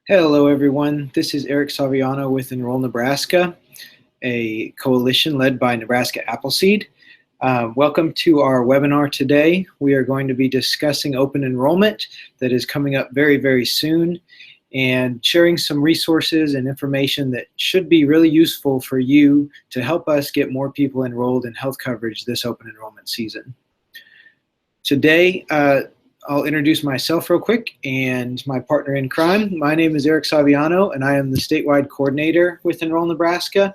Hello, everyone. This is Eric Saviano with Enroll Nebraska, a coalition led by Nebraska Appleseed. Welcome to our webinar today. We are going to be discussing open enrollment that is coming up very, very soon and sharing some resources and information that should be really useful for you to help us get more people enrolled in health coverage this open enrollment season. Today, I'll introduce myself real quick and my partner in crime. My name is Eric Saviano, and I am the statewide coordinator with Enroll Nebraska.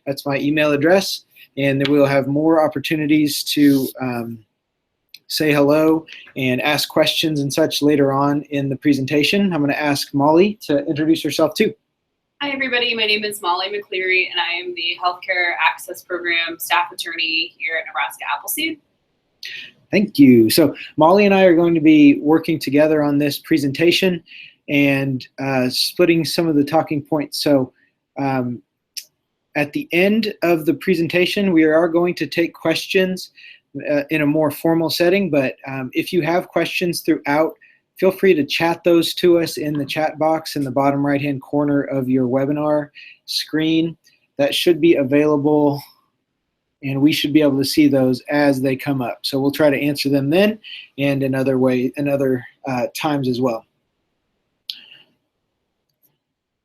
That's my email address, and then we'll have more opportunities to say hello and ask questions and such later on in the presentation. I'm going to ask Molly to introduce herself too. Hi, everybody. My name is Molly McCleary, and I am the Healthcare Access Program staff attorney here at Nebraska Appleseed. Thank you. So Molly and I are going to be working together on this presentation and splitting some of the talking points. So at the end of the presentation, we are going to take questions in a more formal setting, but if you have questions throughout, feel free to chat those to us in the chat box in the bottom right-hand corner of your webinar screen. That should be available, and we should be able to see those as they come up. So we'll try to answer them then and in other times as well.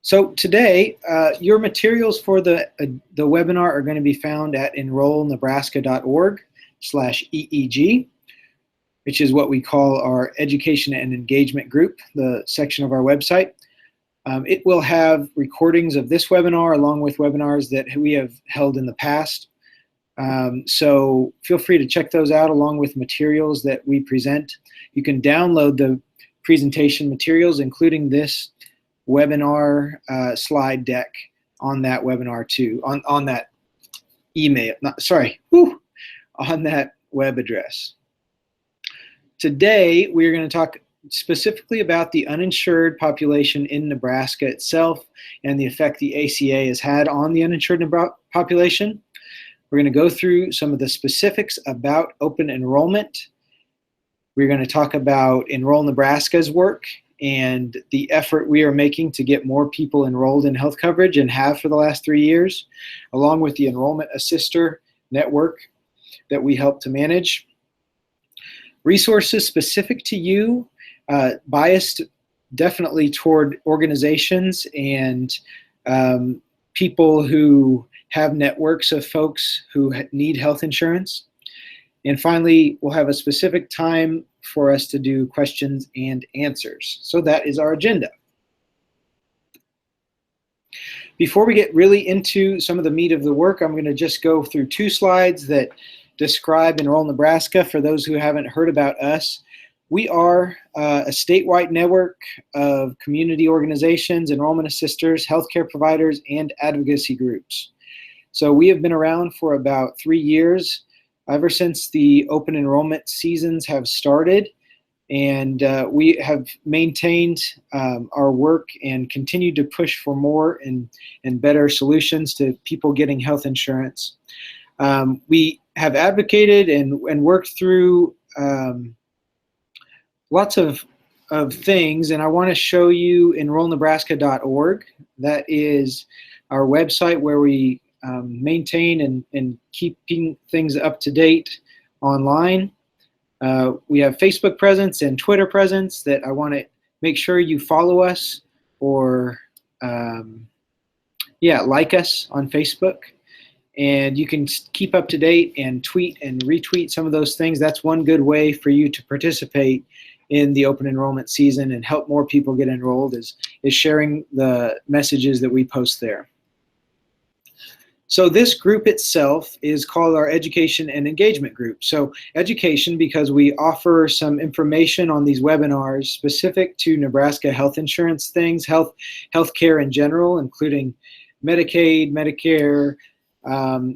So today, your materials for the webinar are going to be found at enrollnebraska.org/EEG, which is what we call our Education and Engagement Group, the section of our website. It will have recordings of this webinar along with webinars that we have held in the past. So feel free to check those out along with materials that we present. You can download the presentation materials, including this webinar slide deck on that webinar too, on that email, on that web address. Today, we're going to talk specifically about the uninsured population in Nebraska itself and the effect the ACA has had on the uninsured population. We're going to go through some of the specifics about open enrollment. We're going to talk about Enroll Nebraska's work and the effort we are making to get more people enrolled in health coverage and have for the last 3 years, along with the Enrollment Assister network that we help to manage. Resources specific to you, biased definitely toward organizations and people who have networks of folks who need health insurance. And finally, we'll have a specific time for us to do questions and answers. So that is our agenda. Before we get really into some of the meat of the work, I'm going to just go through 2 slides that describe Enroll Nebraska for those who haven't heard about us. We are a statewide network of community organizations, enrollment assisters, healthcare providers, and advocacy groups. So we have been around for about 3 years, ever since the open enrollment seasons have started, and we have maintained our work and continued to push for more and better solutions to people getting health insurance. We have advocated and worked through lots of things, and I want to show you enrollnebraska.org. That is our website where we maintain and keeping things up to date online. We have Facebook presence and Twitter presence that I want to make sure you follow us or like us on Facebook. And you can keep up to date and tweet and retweet some of those things. That's one good way for you to participate in the open enrollment season and help more people get enrolled is sharing the messages that we post there. So this group itself is called our Education and Engagement Group. So education, because we offer some information on these webinars specific to Nebraska health insurance things, healthcare in general, including Medicaid, Medicare,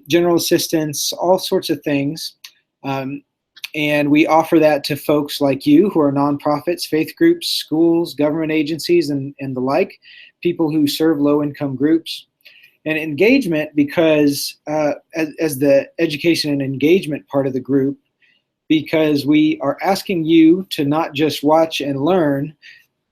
general assistance, all sorts of things. And we offer that to folks like you who are nonprofits, faith groups, schools, government agencies, and the like, people who serve low-income groups. And engagement, because as the education and engagement part of the group, because we are asking you to not just watch and learn,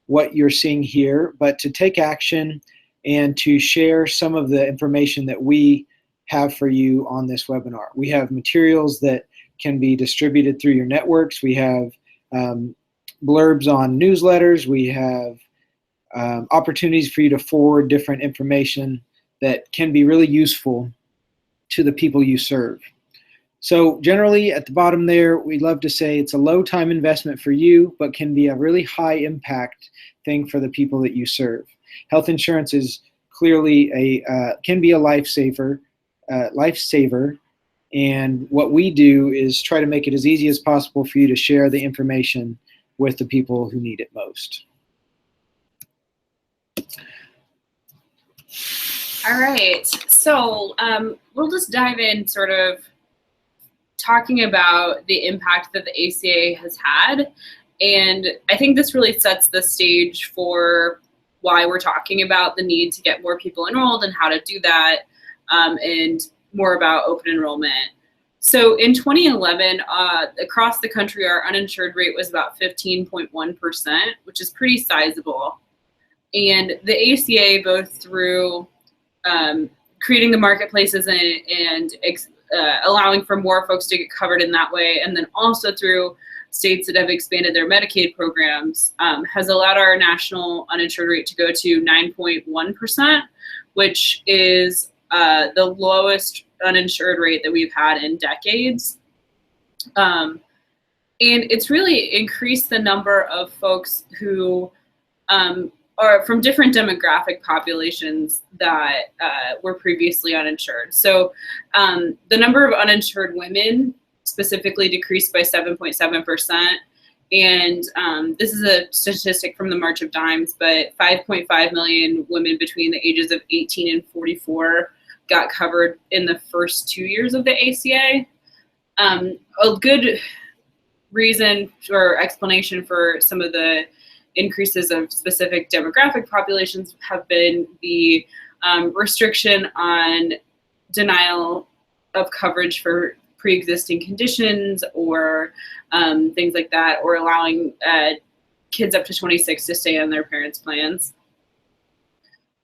what you're seeing here, but to take action and to share some of the information that we have for you on this webinar. We have materials that can be distributed through your networks. We have blurbs on newsletters. We have opportunities for you to forward different information that can be really useful to the people you serve. So generally at the bottom there, we love to say it's a low time investment for you, but can be a really high impact thing for the people that you serve. Health insurance is clearly can be a lifesaver, and what we do is try to make it as easy as possible for you to share the information with the people who need it most. All right, so we'll just dive in sort of talking about the impact that the ACA has had. And I think this really sets the stage for why we're talking about the need to get more people enrolled and how to do that, and more about open enrollment. So in 2011, across the country, our uninsured rate was about 15.1%, which is pretty sizable. And the ACA, both through creating the marketplaces and allowing for more folks to get covered in that way, and then also through states that have expanded their Medicaid programs, has allowed our national uninsured rate to go to 9.1%, which is the lowest uninsured rate that we've had in decades. And it's really increased the number of folks who are from different demographic populations that were previously uninsured. So the number of uninsured women specifically decreased by 7.7%. And this is a statistic from the March of Dimes, but 5.5 million women between the ages of 18 and 44 got covered in the first 2 years of the ACA. A good reason or explanation for some of the increases of specific demographic populations have been the restriction on denial of coverage for pre-existing conditions or things like that, or allowing kids up to 26 to stay on their parents' plans.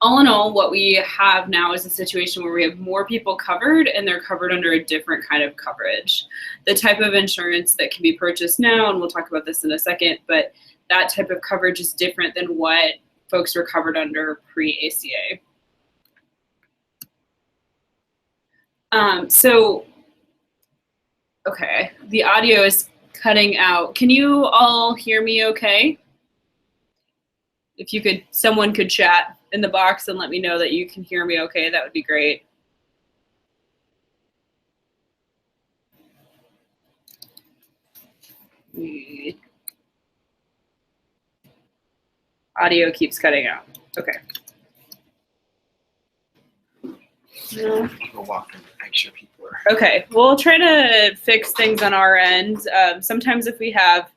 All in all, what we have now is a situation where we have more people covered, and they're covered under a different kind of coverage. The type of insurance that can be purchased now, and we'll talk about this in a second, but that type of coverage is different than what folks were covered under pre-ACA. Okay, the audio is cutting out. Can you all hear me okay? If you could, someone could chat in the box and let me know that you can hear me okay, that would be great. Audio keeps cutting out. Okay. No. People walking, make sure people are. Okay, we'll try to fix things on our end. Sometimes if we have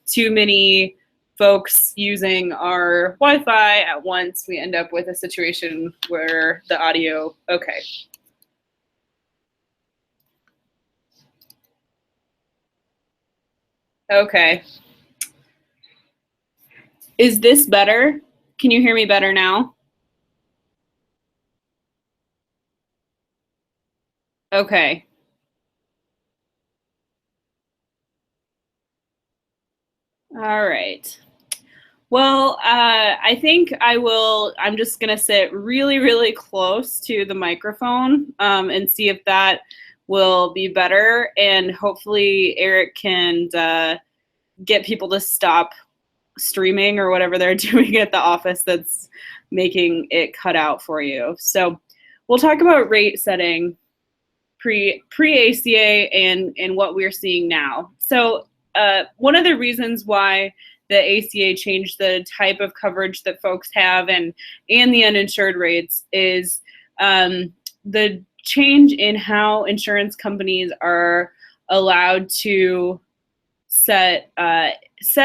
too many folks using our Wi-Fi at once, we end up with a situation where the audio, okay. Okay. Is this better? Can you hear me better now? Okay. All right. Well, I think I'm just gonna sit really, really close to the microphone and see if that will be better. And hopefully Eric can get people to stop streaming or whatever they're doing at the office that's making it cut out for you. So we'll talk about rate setting pre-ACA and what we're seeing now. So one of the reasons why the ACA changed the type of coverage that folks have and the uninsured rates is the change in how insurance companies are allowed to set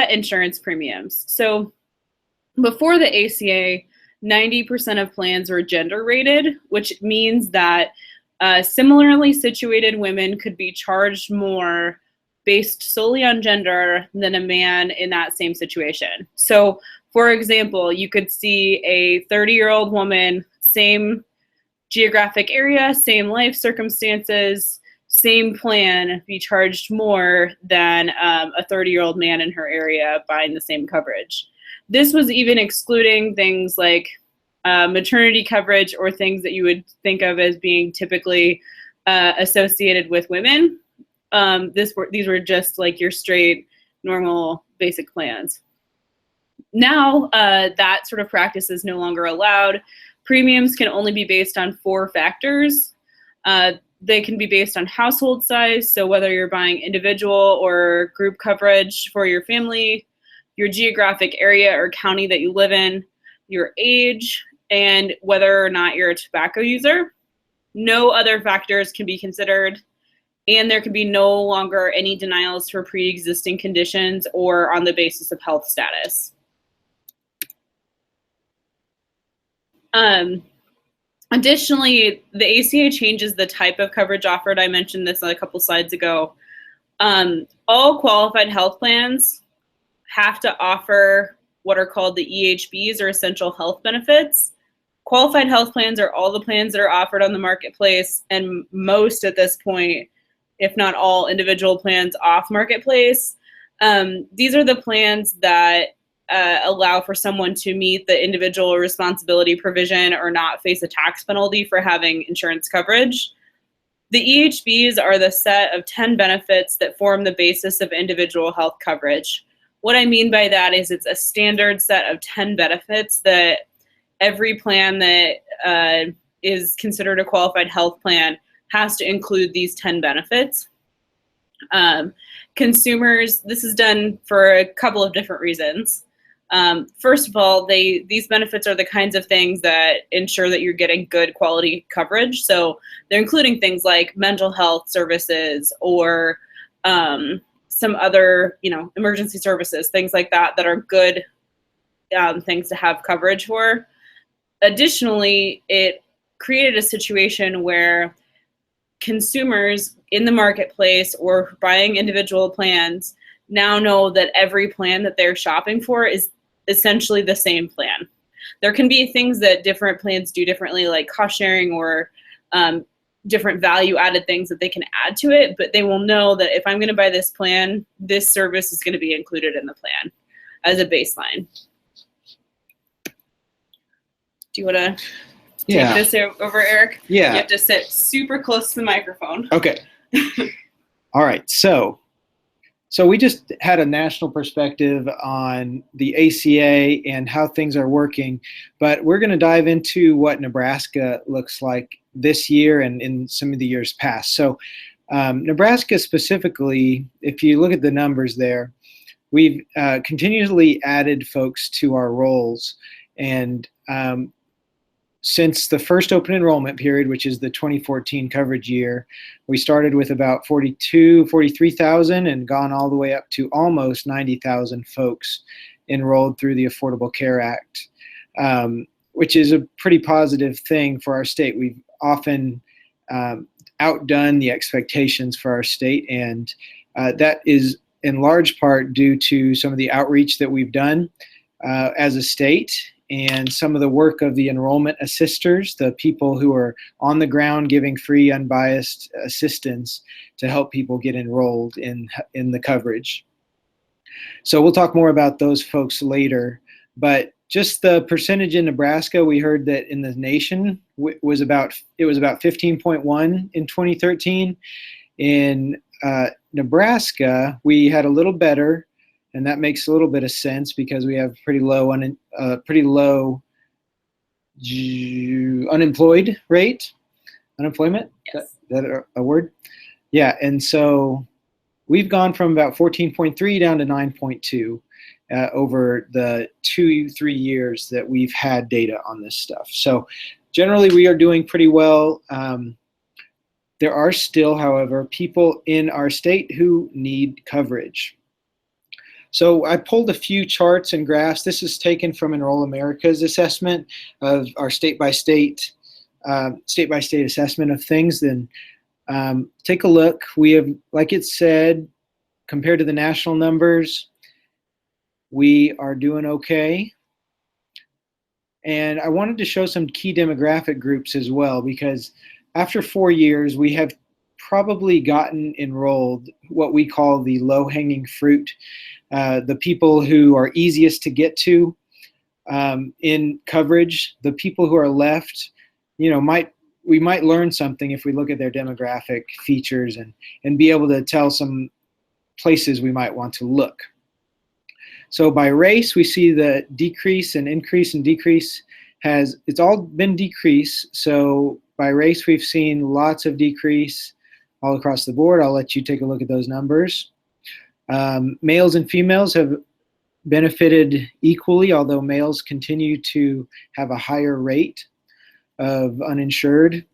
insurance premiums. So before the ACA, 90% of plans were gender rated, which means that similarly situated women could be charged more based solely on gender than a man in that same situation. So For example, you could see a 30-year-old woman, same geographic area, same life circumstances, same plan, be charged more than a 30-year-old man in her area buying the same coverage. This was even excluding things like maternity coverage or things that you would think of as being typically associated with women. These were just like your straight, normal, basic plans. Now that sort of practice is no longer allowed. Premiums can only be based on 4 factors. They can be based on household size, so whether you're buying individual or group coverage for your family, your geographic area or county that you live in, your age, and whether or not you're a tobacco user. No other factors can be considered, and there can be no longer any denials for pre-existing conditions or on the basis of health status. Additionally, the ACA changes the type of coverage offered. I mentioned this a couple slides ago. All qualified health plans have to offer what are called the EHBs, or essential health benefits. Qualified health plans are all the plans that are offered on the marketplace, and most at this point, if not all, individual plans off marketplace. These are the plans that allow for someone to meet the individual responsibility provision or not face a tax penalty for having insurance coverage. The EHBs are the set of 10 benefits that form the basis of individual health coverage. What I mean by that is it's a standard set of 10 benefits that every plan that is considered a qualified health plan has to include these 10 benefits. Consumers, this is done for a couple of different reasons. First of all, these benefits are the kinds of things that ensure that you're getting good quality coverage. So they're including things like mental health services or some other, emergency services, things like that, that are good things to have coverage for. Additionally, it created a situation where consumers in the marketplace or buying individual plans now know that every plan that they're shopping for is essentially the same plan. There can be things that different plans do differently, like cost sharing or different value added things that they can add to it, but they will know that if I'm going to buy this plan, this service is going to be included in the plan as a baseline. Do you want to take this over, Eric? Yeah. You have to sit super close to the microphone. Okay. All right. So we just had a national perspective on the ACA and how things are working, but we're going to dive into what Nebraska looks like this year and in some of the years past. So Nebraska specifically, if you look at the numbers there, we've continually added folks to our rolls. And since the first open enrollment period, which is the 2014 coverage year, we started with about 43,000 and gone all the way up to almost 90,000 folks enrolled through the Affordable Care Act, which is a pretty positive thing for our state. We've often outdone the expectations for our state, and that is in large part due to some of the outreach that we've done as a state, and some of the work of the enrollment assisters, the people who are on the ground giving free, unbiased assistance to help people get enrolled in the coverage. So we'll talk more about those folks later, but just the percentage in Nebraska, we heard that in the nation was about 15.1 in 2013. In Nebraska, we had a little better. And that makes a little bit of sense because we have pretty low unemployment rate. Unemployment? Yes. Is that a word? Yeah. And so we've gone from about 14.3 down to 9.2 over the 2-3 years that we've had data on this stuff. So generally we are doing pretty well. There are still, however, people in our state who need coverage. So I pulled a few charts and graphs. This is taken from Enroll America's assessment of our state-by-state assessment of things. Then take a look. We have, like it said, compared to the national numbers, we are doing okay. And I wanted to show some key demographic groups as well, because after 4 years, we have probably gotten enrolled what we call the low-hanging fruit, the people who are easiest to get to in coverage. The people who are left, we might learn something if we look at their demographic features and be able to tell some places we might want to look. So by race, we see the decrease and increase and decrease it's all been decrease. So by race, we've seen lots of decrease all across the board. I'll let you take a look at those numbers. Males and females have benefited equally, although males continue to have a higher rate of uninsured.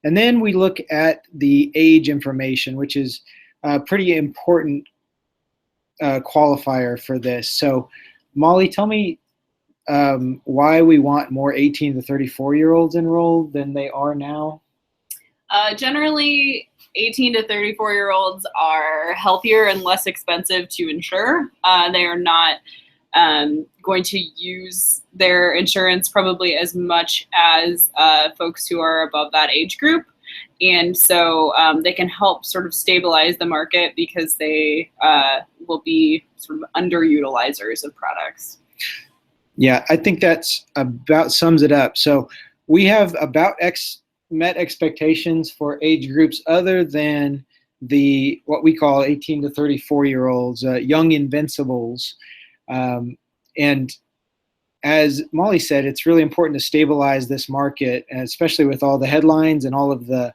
And then we look at the age information, which is a pretty important qualifier for this. So Molly, tell me why we want more 18 to 34-year-olds enrolled than they are now. Generally, 18 to 34-year-olds are healthier and less expensive to insure. They are not going to use their insurance probably as much as folks who are above that age group. And so they can help sort of stabilize the market because they will be sort of underutilizers of products. Yeah, I think that's about sums it up. So we have about met expectations for age groups other than what we call 18 to 34-year-olds, young invincibles. And as Molly said, it's really important to stabilize this market, and especially with all the headlines and all of the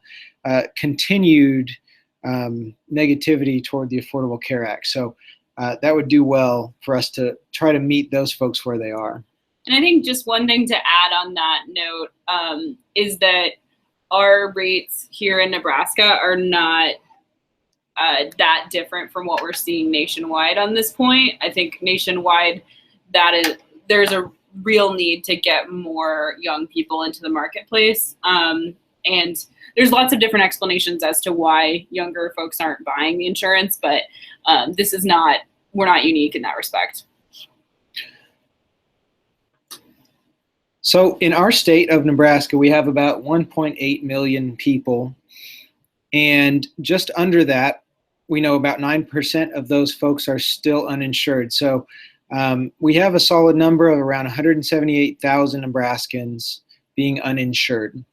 continued negativity toward the Affordable Care Act. So that would do well for us to try to meet those folks where they are. And I think just one thing to add on that note is that our rates here in Nebraska are not that different from what we're seeing nationwide on this point. I think nationwide, there's a real need to get more young people into the marketplace. And there's lots of different explanations as to why younger folks aren't buying the insurance, but we're not unique in that respect. So in our state of Nebraska, we have about 1.8 million people. And just under that, we know about 9% of those folks are still uninsured. So we have a solid number of around 178,000 Nebraskans being uninsured.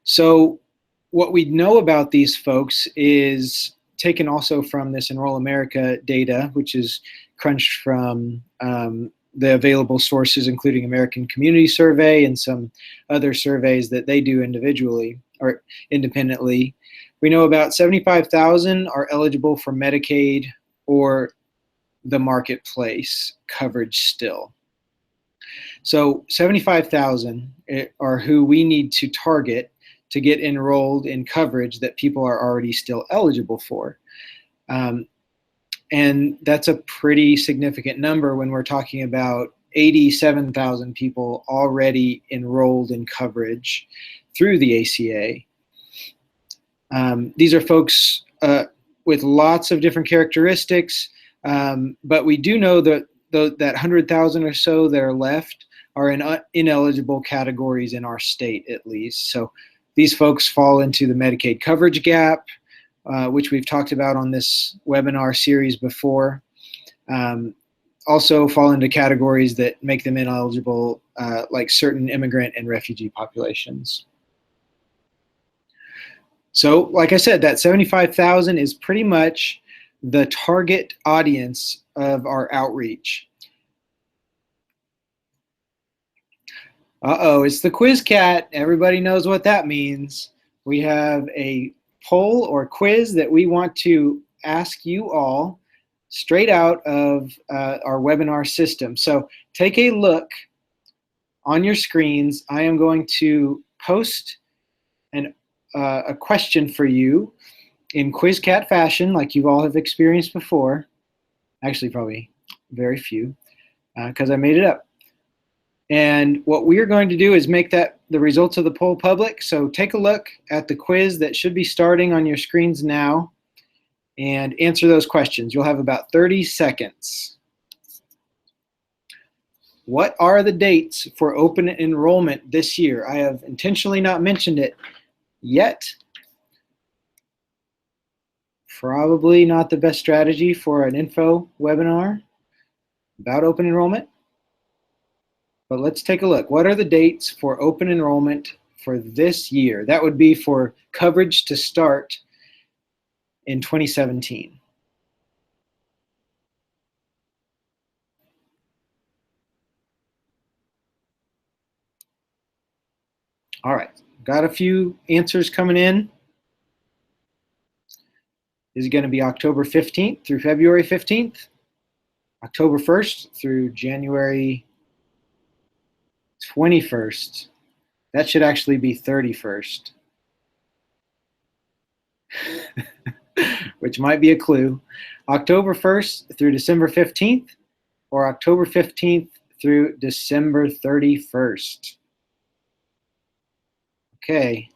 So what we know about these folks is taken also from this Enroll America data, which is crunched from the available sources, including American Community Survey and some other surveys that they do individually or independently. We know about 75,000 are eligible for Medicaid or the marketplace coverage still. So 75,000 are who we need to target to get enrolled in coverage that people are already still eligible for. And that's a pretty significant number when we're talking about 87,000 people already enrolled in coverage through the ACA. These are folks with lots of different characteristics, but we do know that that 100,000 or so that are left are in ineligible categories in our state, at least. So these folks fall into the Medicaid coverage gap, which we've talked about on this webinar series before. Also fall into categories that make them ineligible, like certain immigrant and refugee populations. So like I said, that 75,000 is pretty much the target audience of our outreach. Uh-oh, it's the quiz cat. Everybody knows what that means. We have a poll or quiz that we want to ask you all straight out of our webinar system. So take a look on your screens. I am going to post a question for you in quiz cat fashion, like you all have experienced before. Actually, probably very few, because I made it up. And what we are going to do is make the results of the poll public. So take a look at the quiz that should be starting on your screens now and answer those questions. You'll have about 30 seconds. What are the dates for open enrollment this year? I have intentionally not mentioned it yet. Probably not the best strategy for an info webinar about open enrollment. But let's take a look. What are the dates for open enrollment for this year? That would be for coverage to start in 2017. All right, got a few answers coming in. Is it going to be October 15th through February 15th? October 1st through January 21st. That should actually be 31st, which might be a clue. October 1st through December 15th, or October 15th through December 31st. Okay.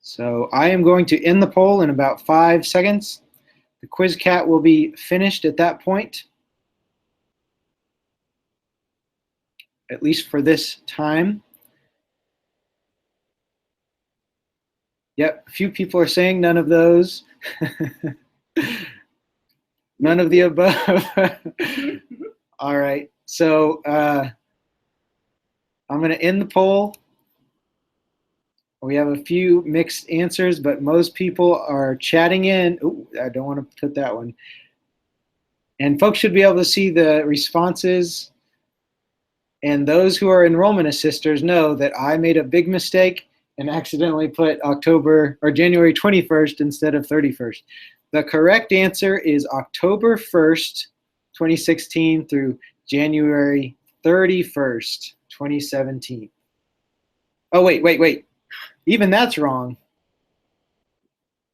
So I am going to end the poll in about 5 seconds. The quiz cat will be finished at that point, at least for this time. Yep, a few people are saying none of those. None of the above. All right, so I'm going to end the poll. We have a few mixed answers, but most people are chatting in. Ooh, I don't want to put that one. And folks should be able to see the responses. And those who are enrollment assisters know that I made a big mistake and accidentally put October or January 21st instead of 31st. The correct answer is October 1st, 2016 through January 31st, 2017. Oh, wait. Even that's wrong.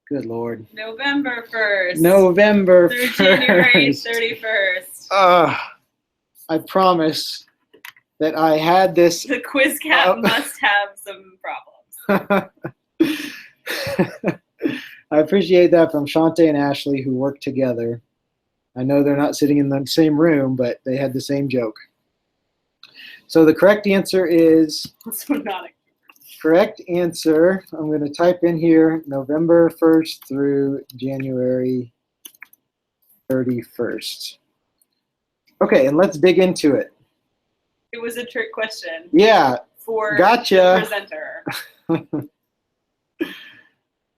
Good Lord. November 1st. November 1st. Through January 31st. I promise that I had this. The quiz cat must have some problems. I appreciate that from Shante and Ashley, who work together. I know they're not sitting in the same room, but they had the same joke. So the correct answer is. So not a correct answer. I'm going to type in here November 1st through January 31st. Okay, and let's dig into it. It was a trick question. Yeah. For gotcha. The presenter.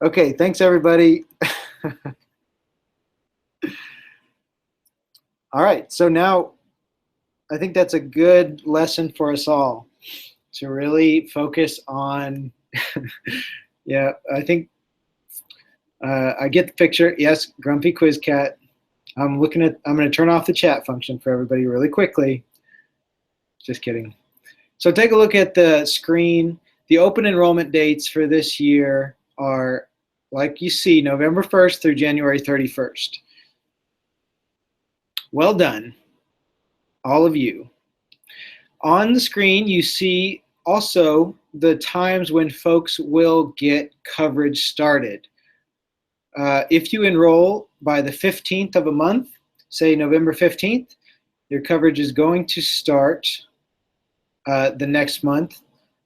Okay, thanks everybody. All right, so now I think that's a good lesson for us all to really focus on. Yeah, I think I get the picture. Yes, grumpy quiz cat. I'm going to turn off the chat function for everybody really quickly. Just kidding. So take a look at the screen. The open enrollment dates for this year are, like you see, November 1st through January 31st. Well done, all of you. On the screen, you see also the times when folks will get coverage started. If you enroll by the 15th of a month, say November 15th, your coverage is going to start the next month.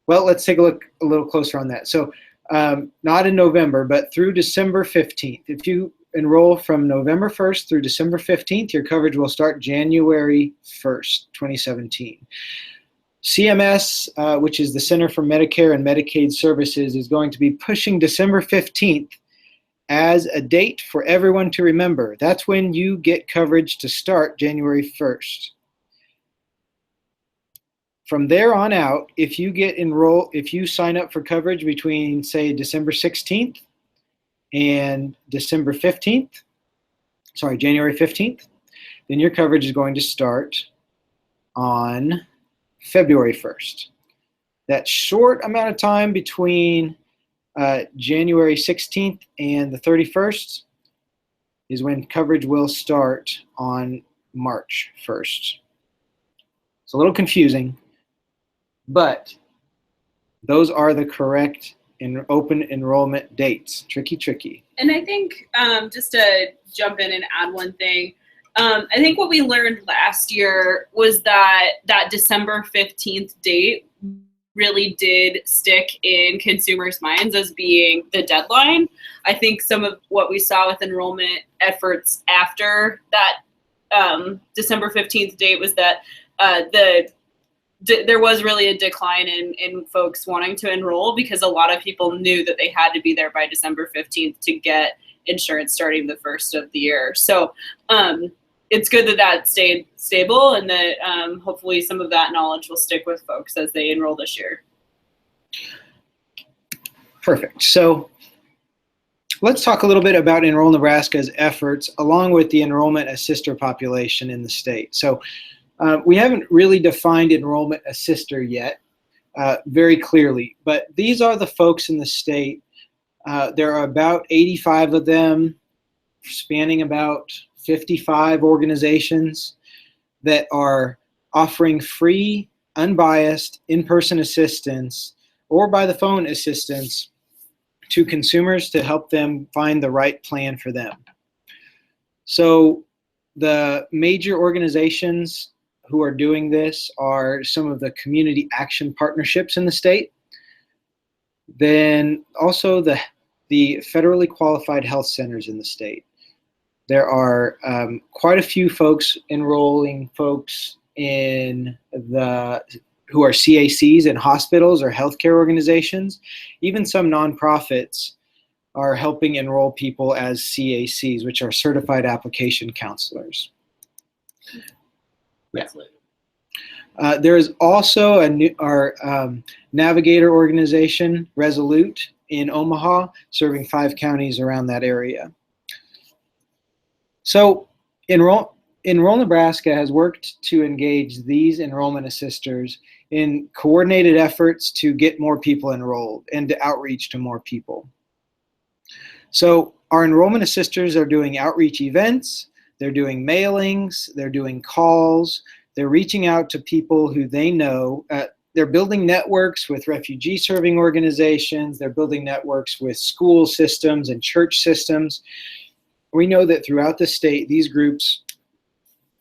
Well, let's take a look a little closer on that. So not in November, but through December 15th. If you enroll from November 1st through December 15th, your coverage will start January 1st, 2017. CMS, which is the Center for Medicare and Medicaid Services, is going to be pushing December 15th as a date for everyone to remember. That's when you get coverage to start January 1st. From there on out, if you sign up for coverage between, say, December 16th and December 15th, sorry, January 15th, then your coverage is going to start on February 1st. That short amount of time between January 16th and the 31st is when coverage will start on March 1st. It's a little confusing, but those are the correct open enrollment dates. Tricky. And I think just to jump in and add one thing, I think what we learned last year was that December 15th date really did stick in consumers' minds as being the deadline. I think some of what we saw with enrollment efforts after that December 15th date was that there was really a decline in folks wanting to enroll because a lot of people knew that they had to be there by December 15th to get insurance starting the first of the year. So it's good that stayed stable, and that hopefully some of that knowledge will stick with folks as they enroll this year. Perfect. So let's talk a little bit about Enroll Nebraska's efforts along with the enrollment assister population in the state. So we haven't really defined enrollment assister yet very clearly, but these are the folks in the state. There are about 85 of them, spanning about 55 organizations that are offering free, unbiased, in-person assistance or by the phone assistance to consumers to help them find the right plan for them. So the major organizations who are doing this are some of the community action partnerships in the state. Then also the federally qualified health centers in the state. There are quite a few folks enrolling folks in who are CACs in hospitals or healthcare organizations. Even some nonprofits are helping enroll people as CACs, which are certified application counselors. Yeah. There is also our Navigator organization, Resolute, in Omaha, serving 5 counties around that area. So Enroll Nebraska has worked to engage these enrollment assisters in coordinated efforts to get more people enrolled and to outreach to more people. So our enrollment assisters are doing outreach events, they're doing mailings, they're doing calls, they're reaching out to people who they know. They're building networks with refugee serving organizations, they're building networks with school systems and church systems. We know that throughout the state, these groups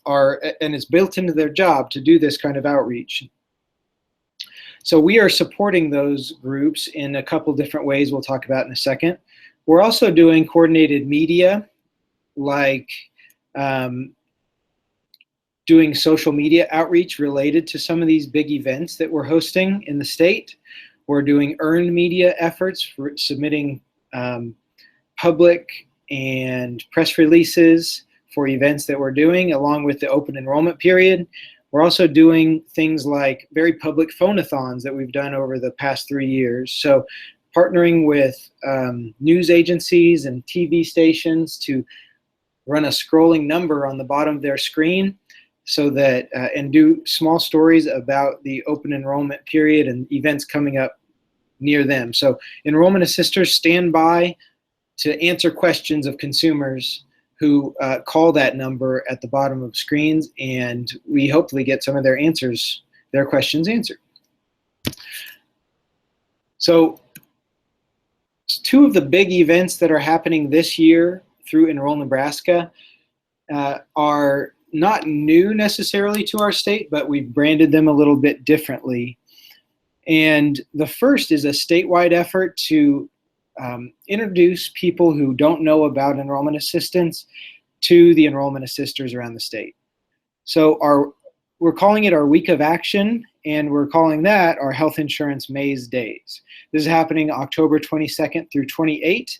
are, and it's built into their job to do this kind of outreach. So we are supporting those groups in a couple different ways we'll talk about in a second. We're also doing coordinated media, like doing social media outreach related to some of these big events that we're hosting in the state. We're doing earned media efforts for submitting public and press releases for events that we're doing along with the open enrollment period. We're also doing things like very public phone-a-thons that we've done over the past 3 years. So partnering with news agencies and TV stations to run a scrolling number on the bottom of their screen so that, and do small stories about the open enrollment period and events coming up near them. So enrollment assisters stand by to answer questions of consumers who call that number at the bottom of screens, and we hopefully get some of their questions answered. So 2 of the big events that are happening this year through Enroll Nebraska are not new necessarily to our state, but we've branded them a little bit differently. And the first is a statewide effort to introduce people who don't know about enrollment assistance to the enrollment assisters around the state. So we're calling it our Week of Action, and we're calling that our Health Insurance Maze Days. This is happening October 22nd through 28th,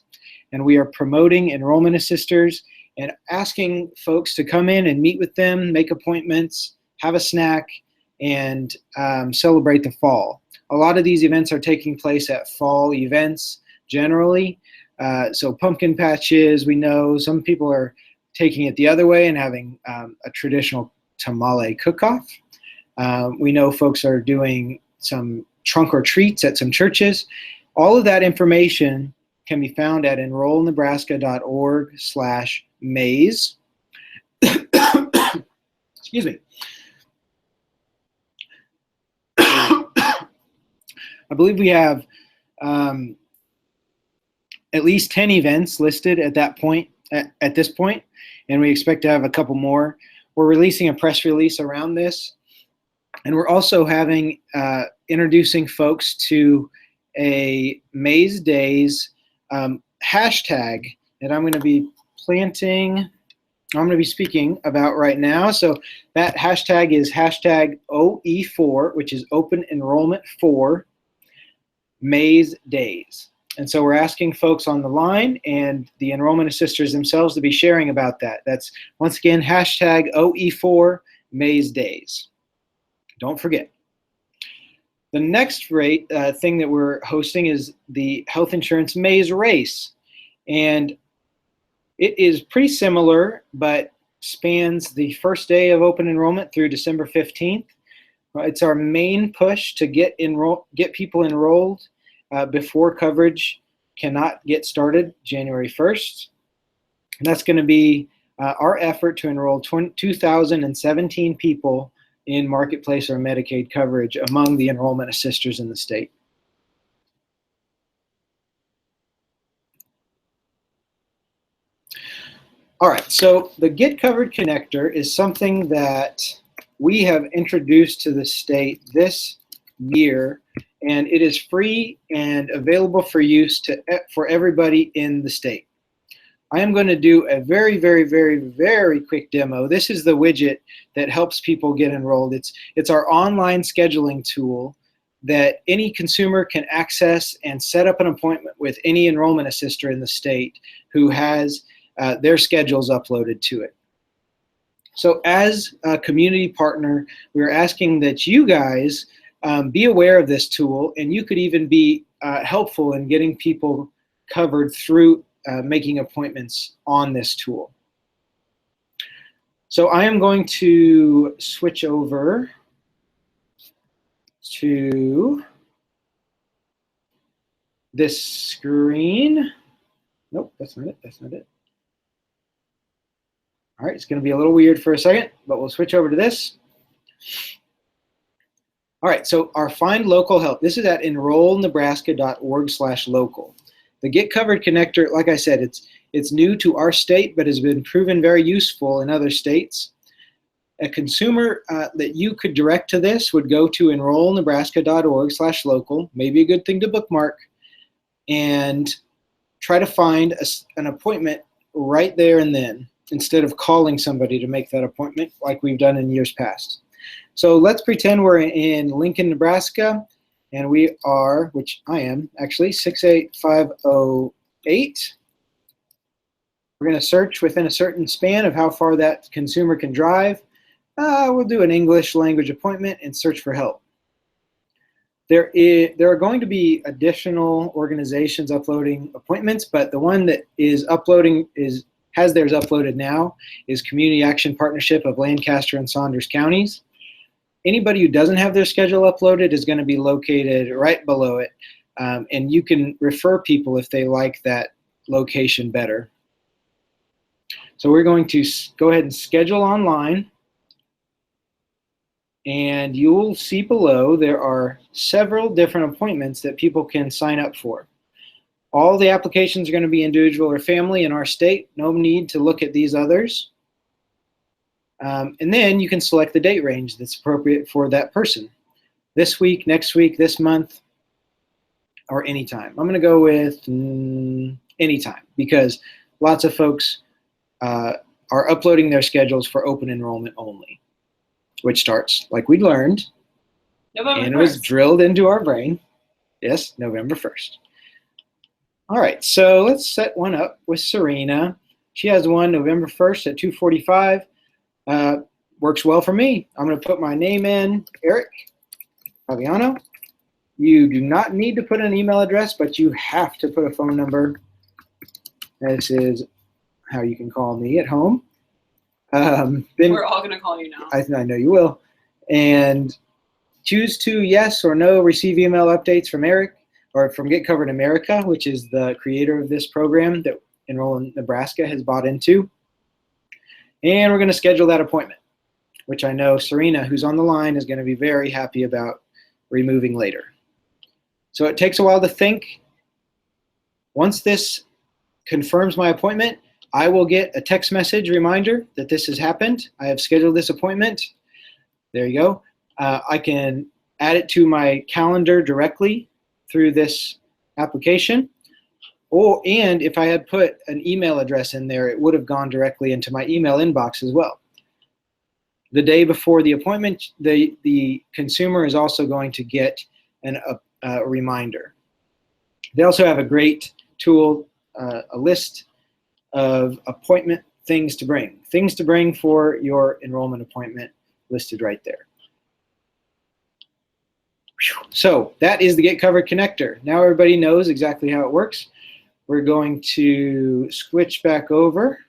and we are promoting enrollment assisters and asking folks to come in and meet with them, make appointments, have a snack, and celebrate the fall. A lot of these events are taking place at fall events generally. So pumpkin patches, we know some people are taking it the other way and having a traditional tamale cook-off. We know folks are doing some trunk or treats at some churches. All of that information can be found at enrollnebraska.org/maze. Excuse me. I believe we have at least 10 events listed at that point at this point, and we expect to have a couple more. We're releasing a press release around this, and we're also having introducing folks to a Maze Days hashtag that I'm going to be speaking about right now. So that hashtag is hashtag OE4, which is Open Enrollment for Maze Days. And so we're asking folks on the line and the enrollment assisters themselves to be sharing about that. That's, once again, hashtag OE4 Maze Days. Don't forget. The next thing that we're hosting is the Health Insurance Maze Race. And it is pretty similar, but spans the first day of open enrollment through December 15th. It's our main push to get people enrolled before coverage cannot get started January 1st. And that's going to be our effort to enroll 2,017 people in Marketplace or Medicaid coverage among the enrollment assisters in the state. All right, so the Get Covered connector is something that we have introduced to the state this year, and it is free and available for use for everybody in the state. I am going to do a very, very, very, very quick demo. This is the widget that helps people get enrolled. It's our online scheduling tool that any consumer can access and set up an appointment with any enrollment assister in the state who has their schedules uploaded to it. So as a community partner, we're asking that you guys be aware of this tool, and you could even be helpful in getting people covered through making appointments on this tool. So I am going to switch over to this screen. Nope, that's not it. That's not it. All right, it's going to be a little weird for a second, but we'll switch over to this. All right, so our Find Local Help. This is at enrollnebraska.org/local. The Get Covered connector, like I said, it's new to our state, but has been proven very useful in other states. A consumer that you could direct to this would go to enrollnebraska.org/local, maybe a good thing to bookmark, and try to find an appointment right there and then, instead of calling somebody to make that appointment like we've done in years past. So let's pretend we're in Lincoln, Nebraska, and we are, which I am actually, 68508. We're going to search within a certain span of how far that consumer can drive. We'll do an English language appointment and search for help. There are going to be additional organizations uploading appointments, but the one that is uploading has theirs uploaded now is Community Action Partnership of Lancaster and Saunders counties. Anybody who doesn't have their schedule uploaded is going to be located right below it, and you can refer people if they like that location better. So we're going to go ahead and schedule online, and you'll see below there are several different appointments that people can sign up for. All the applications are going to be individual or family in our state. No need to look at these others. And then you can select the date range that's appropriate for that person. This week, next week, this month, or anytime. I'm going to go with anytime because lots of folks are uploading their schedules for open enrollment only, which starts, like we learned, November 1st. And it was drilled into our brain. Yes, November 1st. All right, so let's set one up with Serena. She has one November 1st at 2:45. Works well for me. I'm going to put my name in, Eric Fabiano. You do not need to put an email address, but you have to put a phone number. This is how you can call me at home. Then We're all going to call you now. I know you will. And choose to yes or no receive email updates from Eric or from Get Covered America, which is the creator of this program that Enrollment Nebraska has bought into. And we're going to schedule that appointment, which I know Serena, who's on the line, is going to be very happy about removing later. So it takes a while to think. Once this confirms my appointment, I will get a text message reminder that this has happened. I have scheduled this appointment. There you go. I can add it to my calendar directly through this application. And if I had put an email address in there, it would have gone directly into my email inbox as well. The day before the appointment, the consumer is also going to get a reminder. They also have a great tool, a list of appointment things to bring for your enrollment appointment listed right there. So that is the Get Covered connector. Now everybody knows exactly how it works. We're going to switch back over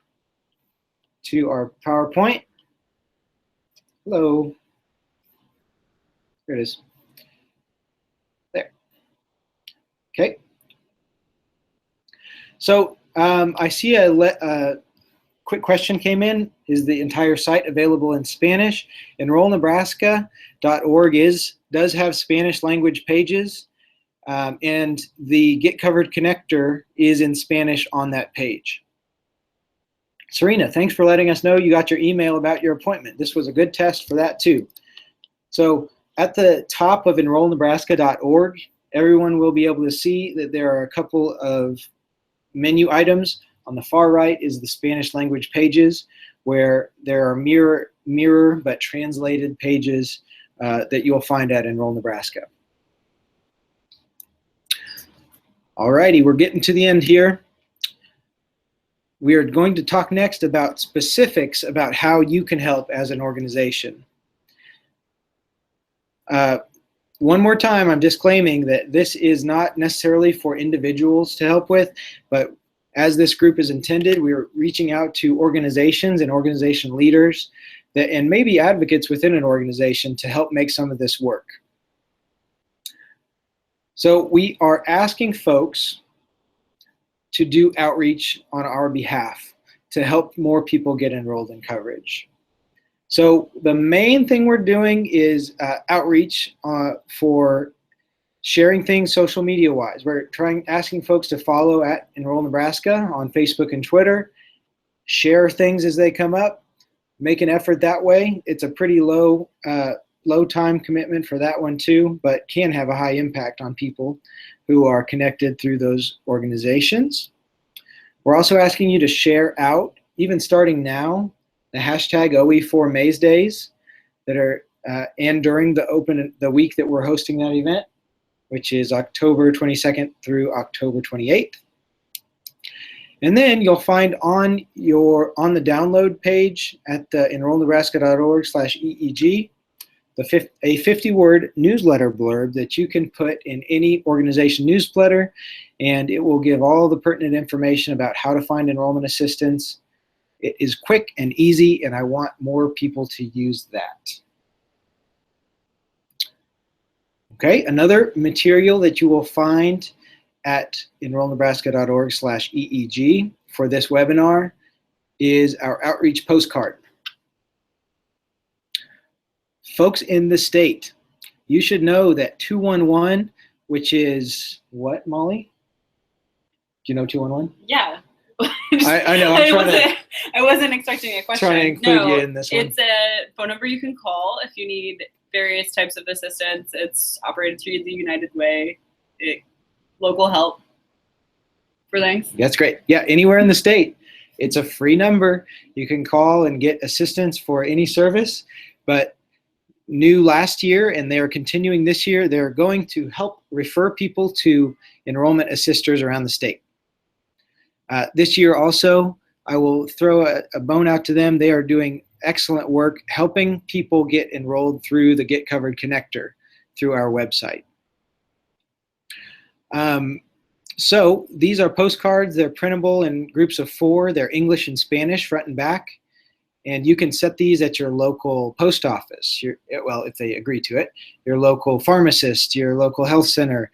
to our PowerPoint. Hello. There it is. There. Okay. So I see a quick question came in. Is the entire site available in Spanish? Enrollnebraska.org does have Spanish language pages, and the Get Covered connector is in Spanish on that page. Serena, thanks for letting us know you got your email about your appointment. This was a good test for that too. So at the top of enrollnebraska.org, everyone will be able to see that there are a couple of menu items. On the far right is the Spanish language pages, where there are mirror but translated pages that you'll find at Enroll Nebraska. Alrighty, we're getting to the end here. We are going to talk next about specifics about how you can help as an organization. One more time, I'm disclaiming that this is not necessarily for individuals to help with, but as this group is intended, we're reaching out to organizations and organization leaders and maybe advocates within an organization to help make some of this work. So we are asking folks to do outreach on our behalf to help more people get enrolled in coverage. So the main thing we're doing is outreach for sharing things social media wise. We're asking folks to follow at Enroll Nebraska on Facebook and Twitter, share things as they come up, make an effort that way. It's a pretty low time commitment for that one too, but can have a high impact on people who are connected through those organizations. We're also asking you to share out, even starting now, the hashtag OE4Maze Days that are, and during the week that we're hosting that event, which is October 22nd through October 28th. And then you'll find on the download page at the enrollnebraska.org/EEG a 50-word newsletter blurb that you can put in any organization newsletter, and it will give all the pertinent information about how to find enrollment assistance. It is quick and easy, and I want more people to use that. Okay, another material that you will find at enrollnebraska.org/EEG for this webinar is our outreach postcard. Folks in the state, you should know that 211, which is what, Molly? Do you know 211? Yeah. I know. I wasn't expecting a question. Trying to include you in this one. It's a phone number you can call if you need various types of assistance. It's operated through the United Way, local help for things. That's great. Yeah, anywhere in the state. It's a free number. You can call and get assistance for any service, but new last year, and they are continuing this year, they're going to help refer people to enrollment assisters around the state. This year also, I will throw a bone out to them. They are doing excellent work helping people get enrolled through the Get Covered connector through our website. So these are postcards. They're printable in groups of 4. They're English and Spanish front and back. And you can set these at your local post office, well, if they agree to it, your local pharmacist, your local health center.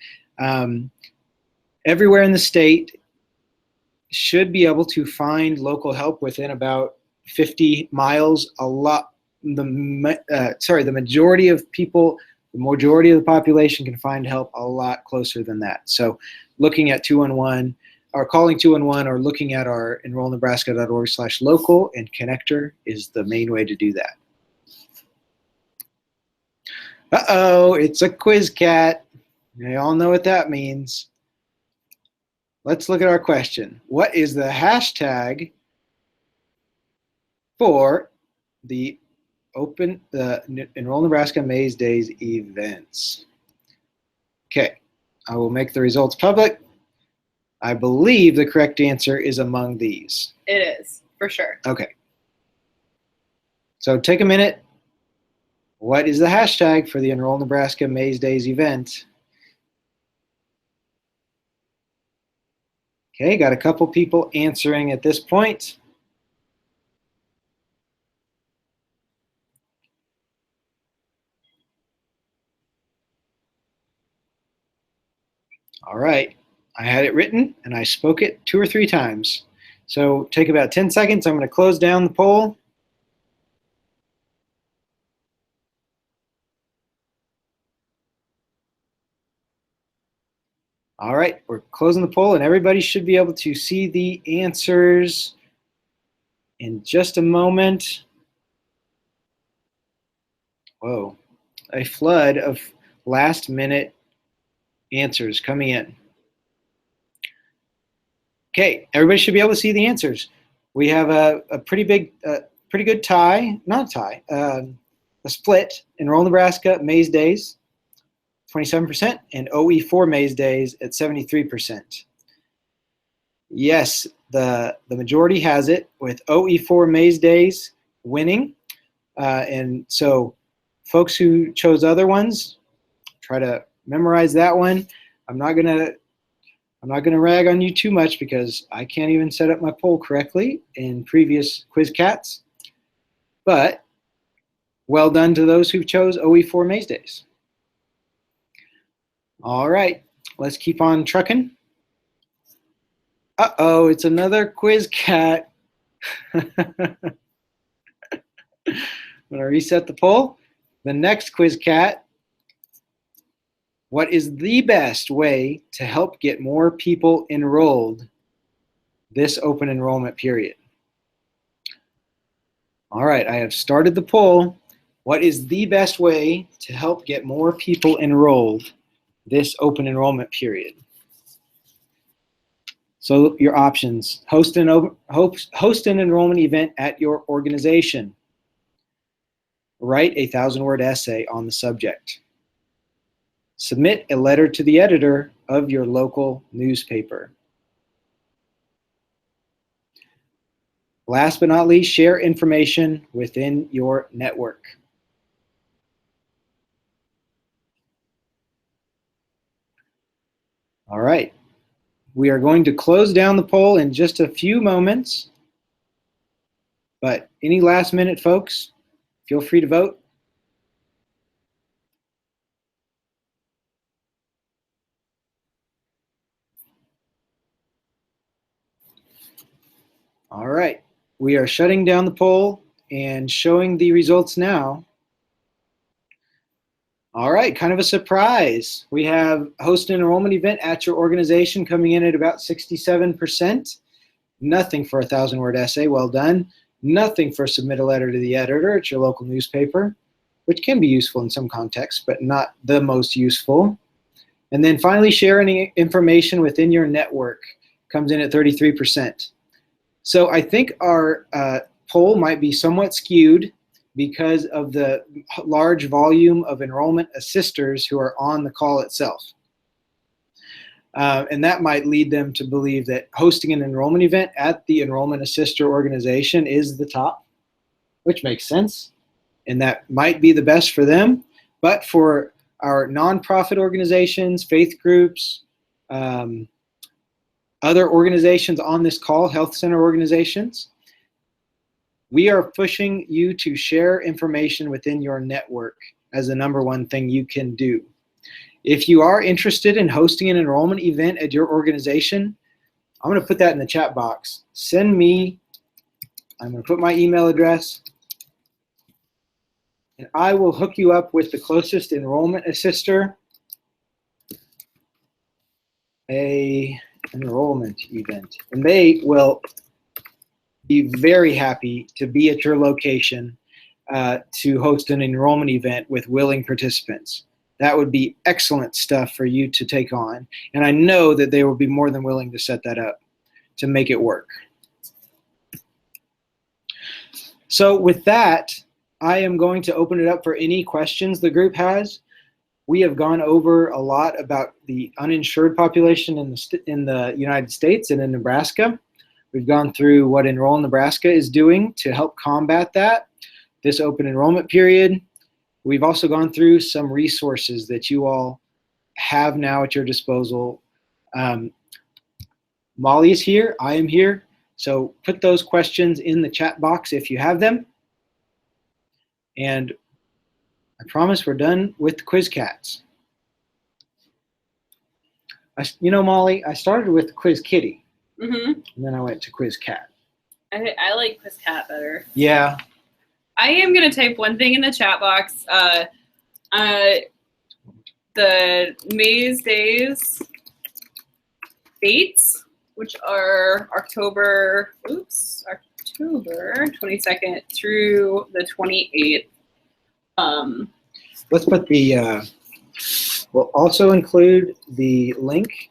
Everywhere in the state should be able to find local help within about 50 miles. The majority of people, the majority of the population can find help a lot closer than that. So looking at 211 are calling 211 or looking at our enrollnebraska.org/local, and connector is the main way to do that. Uh-oh, it's a quiz cat. You all know what that means. Let's look at our question. What is the hashtag for the Enroll Nebraska Maze Days events? Okay, I will make the results public. I believe the correct answer is among these. It is, for sure. Okay. So take a minute. What is the hashtag for the Enroll Nebraska Maze Days event? Okay, got a couple people answering at this point. All right, I had it written and I spoke it 2 or 3 times. So take about 10 seconds. I'm going to close down the poll. All right, we're closing the poll and everybody should be able to see the answers in just a moment. Whoa, a flood of last minute answers coming in. Okay, everybody should be able to see the answers. We have a pretty good tie, not a tie, a split. Enroll Nebraska Maze Days, 27%, and OE4 Maze Days at 73%. Yes, the majority has it with OE4 Maze Days winning. And so folks who chose other ones, try to memorize that one. I'm not gonna rag on you too much because I can't even set up my poll correctly in previous quiz cats. But well done to those who chose OE4 Maze Days. All right, let's keep on trucking. Uh-oh, it's another quiz cat. I'm gonna reset the poll. The next quiz cat. What is the best way to help get more people enrolled this open enrollment period? All right, I have started the poll. What is the best way to help get more people enrolled this open enrollment period? So your options: host an enrollment event at your organization. Write a 1,000-word essay on the subject. Submit a letter to the editor of your local newspaper. Last but not least, share information within your network. All right, we are going to close down the poll in just a few moments, but any last minute folks, feel free to vote. All right, we are shutting down the poll and showing the results now. All right, kind of a surprise. We have host an enrollment event at your organization coming in at about 67%. Nothing for a 1,000-word essay, well done. Nothing for submit a letter to the editor at your local newspaper, which can be useful in some contexts, but not the most useful. And then finally, share any information within your network comes in at 33%. So I think our poll might be somewhat skewed because of the large volume of enrollment assisters who are on the call itself. And that might lead them to believe that hosting an enrollment event at the enrollment assister organization is the top, which makes sense. And that might be the best for them. But for our nonprofit organizations, faith groups, other organizations on this call, health center organizations, we are pushing you to share information within your network as the #1 thing you can do. If you are interested in hosting an enrollment event at your organization, I'm going to put that in the chat box. Send me, I'm going to put my email address, and I will hook you up with the closest enrollment assister, a enrollment event. And they will be very happy to be at your location to host an enrollment event with willing participants. That would be excellent stuff for you to take on. And I know that they will be more than willing to set that up to make it work. So with that, I am going to open it up for any questions the group has. We have gone over a lot about the uninsured population in the United States and in Nebraska. We've gone through what Enroll Nebraska is doing to help combat that, this open enrollment period. We've also gone through some resources that you all have now at your disposal. Molly is here, I am here, so put those questions in the chat box if you have them. And I promise we're done with the quiz cats. You know, Molly, I started with quiz kitty, and then I went to quiz cat. I like quiz cat better. Yeah. I am going to type one thing in the chat box. The Maze Days dates, which are October 22nd through the 28th. Let's put the, we'll also include the link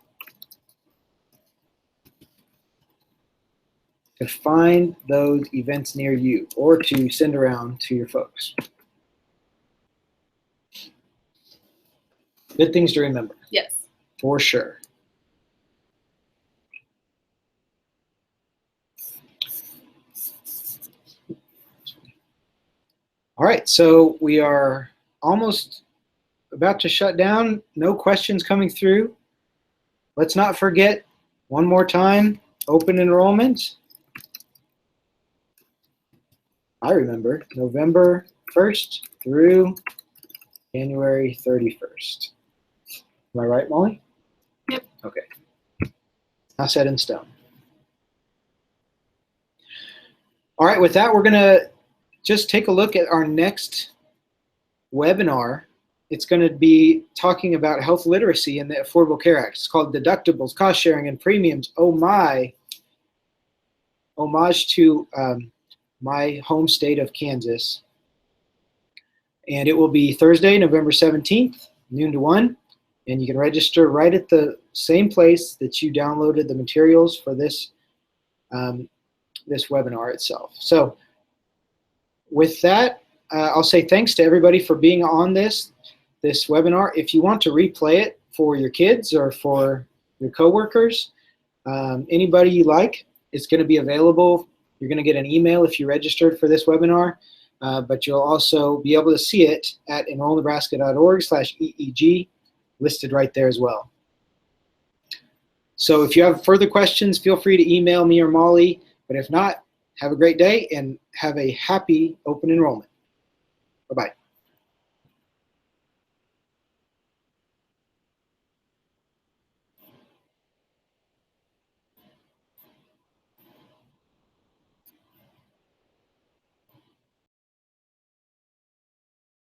to find those events near you or to send around to your folks. Good things to remember. Yes. For sure. All right, so we are almost about to shut down. No questions coming through. Let's not forget, one more time, open enrollment. I remember, November 1st through January 31st. Am I right, Molly? Yep. Okay. Not set in stone. All right, with that, we're going to just take a look at our next webinar. It's going to be talking about health literacy and the Affordable Care Act. It's called Deductibles, Cost Sharing, and Premiums. Oh my. Homage to my home state of Kansas. And it will be Thursday, November 17th, noon to 1. And you can register right at the same place that you downloaded the materials for this, this webinar itself. So with that, I'll say thanks to everybody for being on this webinar. If you want to replay it for your kids or for your coworkers, anybody you like, it's going to be available. You're going to get an email if you registered for this webinar, but you'll also be able to see it at enrollnebraska.org/EEG, listed right there as well. So if you have further questions, feel free to email me or Molly, but if not, have a great day and have a happy open enrollment. Bye-bye.